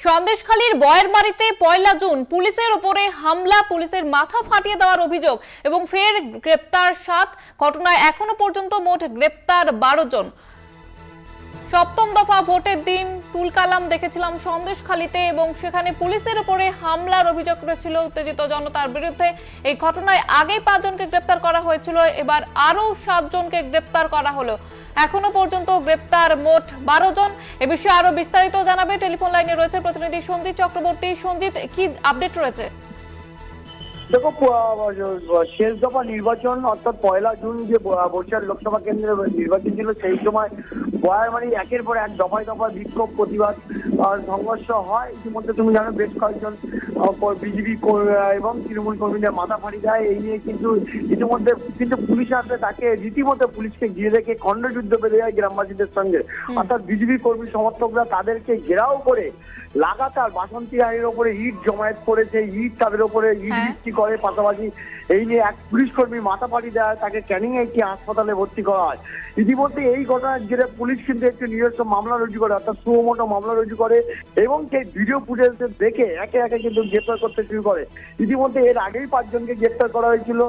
সন্দেশখালীর বয়েরমারীতে ১ জুন পুলিশের ওপরে হামলা, পুলিশের মাথা ফাটিয়ে দেওয়ার অভিযোগ এবং ফের গ্রেপ্তার ৭। ঘটনায় এখনো পর্যন্ত মোট গ্রেপ্তার ১২ জন। সপ্তম দফা ভোটের দিন তুলকালাম দেখেছিলাম সন্দেশখালীতে এবং সেখানে পুলিশের উপরে হামলার অভিযোগ করেছিল উত্তেজিত জনতার বিরুদ্ধে। এই ঘটনায় আগে ৫ জনকে গ্রেপ্তার করা হয়েছিল, এবার আরও ৭ জনকে গ্রেপ্তার করা হলো। এখনো পর্যন্ত গ্রেপ্তার মোট ১২ জন। এ বিষয়ে আরো বিস্তারিত জানাবে টেলিফোন লাইনে রয়েছে প্রতিনিধি সঞ্জিত চক্রবর্তী। সঞ্জিত, কি আপডেট রয়েছে? দেখো, শেষ দফা নির্বাচন অর্থাৎ ১ জুন যে বরিশাল লোকসভা কেন্দ্রের নির্বাচন ছিল, সেই সময় বয়ারমারি একের পর এক দফায় দফায় বিক্ষোভ, প্রতিবাদ, সংঘর্ষ হয়। ইতিমধ্যে তুমি জানো বেশ কয়েকজন বিজেপি এবং তৃণমূল কর্মীদের মাথা ফাড়ি দেয়। এই নিয়ে কিন্তু ইতিমধ্যে পুলিশ আসলে তাকে রীতিমতো পুলিশকে ঘিরে রেখে খণ্ডযুদ্ধ বেঁধে যায় গ্রামবাসীদের সঙ্গে। অর্থাৎ বিজেপি কর্মী সমর্থকরা তাদেরকে ঘেরাও করে লাগাতার বাসন্তী রানীর ওপরে ইট জমায়েত করেছে, ইট তাদের ওপরে ইট বৃষ্টি করে। পাশাপাশি এই নিয়ে এক পুলিশ কর্মী মাথা ফাড়ি দেয়, তাকে ক্যানিং এ একটি হাসপাতালে ভর্তি করা হয়। ইতিমধ্যে এই ঘটনার জেরে পুলিশ কিন্তু একটি নিজস্ব মামলা রুজু করে, অর্থাৎ সুমোটো মামলা রুজু করে এবং সেই ভিডিও ফুটেজ দেখে একে একে কিন্তু গ্রেপ্তার করতে শুরু করে। ইতিমধ্যে এর আগেই ৫ জনকে গ্রেপ্তার করা হয়েছিল।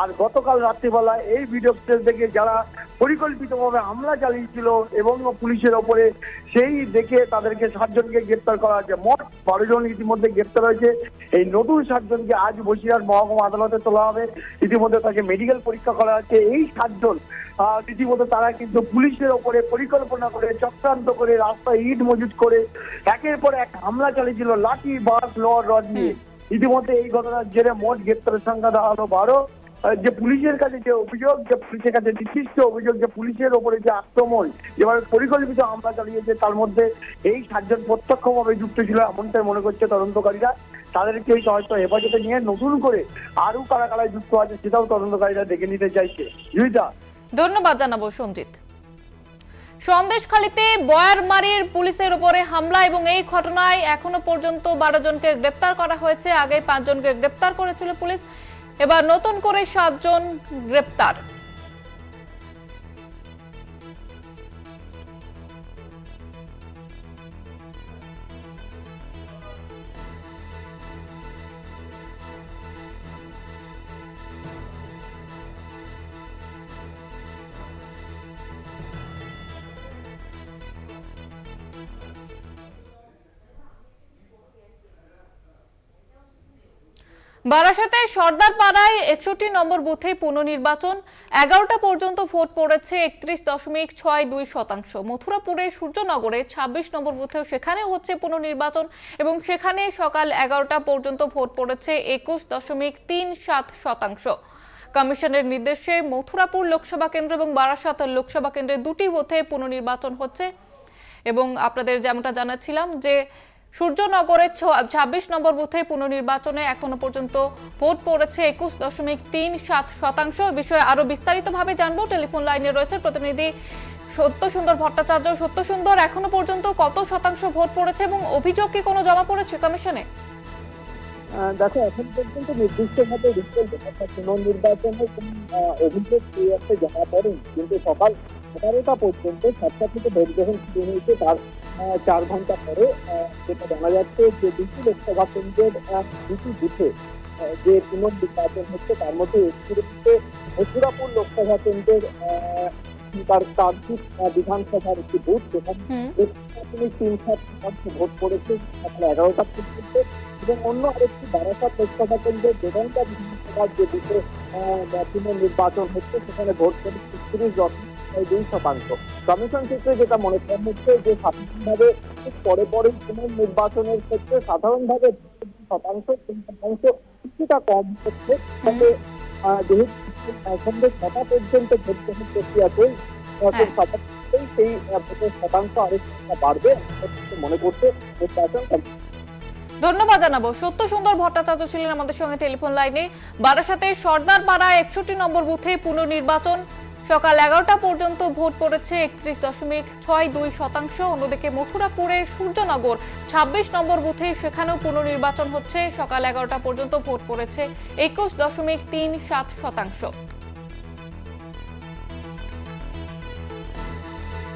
আর গতকাল রাত্রিবেলা এই ভিডিও ফুটেজ দেখে যারা পরিকল্পিতভাবে হামলা চালিয়েছিল এবং পুলিশের ওপরে, সেই দেখে তাদেরকে ৭ জনকে গ্রেপ্তার করা হয়েছে। মোট ১২ জন ইতিমধ্যে গ্রেপ্তার হয়েছে। এই নতুন ৭ জনকে আজ বসিরহাট মহকুমা আদালতে তোলা হবে। ইতিমধ্যে তাকে মেডিকেল পরীক্ষা করা হচ্ছে। এই ৭ জন রীতিমতো তারা কিন্তু পুলিশের ওপরে পরিকল্পনা করে, চক্রান্ত করে, রাস্তায় ইট মজুত করে একের পর এক হামলা চালিয়েছিল লাঠি, বাস, রড নিয়ে। ইতিমধ্যে এই ঘটনার জেরে মোট গ্রেপ্তারের সংখ্যা দাঁড়ালো ১২। যে পুলিশের কাছে যে অভিযোগ, যে পুলিশের কাছে নির্দিষ্ট অভিযোগ, যে পুলিশের ওপরে যে আক্রমণ, যেভাবে পরিকল্পিত হামলা চালিয়েছে, তার মধ্যে এই ৭ জন প্রত্যক্ষভাবে যুক্ত ছিল এমনটাই মনে করছে তদন্তকারীরা। তাদেরকে হয়তো হেফাজতে নিয়ে নতুন করে আরো কারা কারা যুক্ত আছে সেটাও তদন্তকারীরা দেখে নিতে চাইছে। জয়িতা, ধন্যবাদ জানাবো সঞ্জিত। সন্দেশখালীতে বয়ারমারীর পুলিশের উপরে হামলা এবং এই ঘটনায় এখনো পর্যন্ত ১২ জনকে গ্রেপ্তার করা হয়েছে। আগে ৫ জনকে গ্রেপ্তার করেছিল পুলিশ, এবার নতুন করে ৭ জন গ্রেপ্তার। বারাসাতে সর্দারপাড়ায় ৬১ নম্বর বুথে পুনর্নির্বাচন। ১১টা পর্যন্ত ভোট পড়েছে ৩১.৬২%। মথুরাপুরের সূর্যনগরে ২৬ নম্বর বুথেও সেখানেও হচ্ছে পুনর্নির্বাচন এবং সেখানে সকাল ১১টা পর্যন্ত ভোট পড়েছে ২১.৩৭%। কমিশনের নির্দেশে মথুরাপুর লোকসভা কেন্দ্র এবং বারাসাত লোকসভা কেন্দ্রে ২টি বুথে পুনর্নির্বাচন হচ্ছে এবং আপনাদের যেমনটা জানাচ্ছিলাম যে সূর্যনগরের ২৬ নম্বর বুথে পুনর্নির্বাচনে এখনো পর্যন্ত ভোট পড়েছে ২১.৩৭%। বিষয়ে আরো বিস্তারিতভাবে জানবো। টেলিফোন লাইনে রয়েছে প্রতিনিধি সত্যসুন্দর ভট্টাচার্য। সত্যসুন্দর, এখনো পর্যন্ত কত শতাংশ ভোট পড়েছে এবং অভিযোগ কি কোনো জমা পড়েছে কমিশনে? দেখো, এখন পর্যন্ত নির্দিষ্টভাবে পুনর্নির্বাচনের কোন অভিযোগ জমা পড়েনি, কিন্তু সকাল ১১টা পর্যন্ত ৭টা থেকে ভোট গ্রহণ শুরু হয়েছে। তার ৪ ঘন্টা পরে যেটা জানা যাচ্ছে যে ২টি লোকসভা কেন্দ্রের ২টি বুথে যে পুনর্নির্বাচন হচ্ছে, তার মধ্যে একটি বুথে মথুরাপুর লোকসভা কেন্দ্রের তার কার্যিক বিধানসভার একটি বুথ, যেখানে ৩-৭% ভোট পড়েছে সকাল ১১টা পর্যন্ত, এবং অন্য আরেকটি বারাসাত লোকসভা কেন্দ্রের বেদাঙ্গা বিধানসভার যে বুথে পুনর্নির্বাচন হচ্ছে, সেখানে ভোট পড়েছে ৩১.২%। কমিশন সূত্রে যেটা মনে করা হচ্ছে যে সাধারণভাবে পরে পুনর্নির্বাচনের ক্ষেত্রে সাধারণভাবে শতাংশ কিছুটা কম হচ্ছে, তবে যেহেতু সন্ধ্যে ৬টা পর্যন্ত ভোট গ্রহণ প্রক্রিয়া চলছে, সেই ভোটের শতাংশ আরো বাড়বে মনে করছে নির্বাচন। ধন্যবাদ জানাবো। সত্যসুন্দর ভট্টাচার্য ছিলেন আমাদের সঙ্গে টেলিফোন লাইনে। বারাসাতের সর্দারপাড়ায় ৬১ নম্বর বুথে পুনর্নির্বাচন। সকাল ১১টা পর্যন্ত ভোট পড়েছে ৩১.৬২%। অন্যদিকে মথুরাপুরের সূর্যনগর ২৬ নম্বর বুথে সেখানেও পুনর্নির্বাচন হচ্ছে। সকাল ১১টা পর্যন্ত ভোট পড়েছে ২১.৩৭%।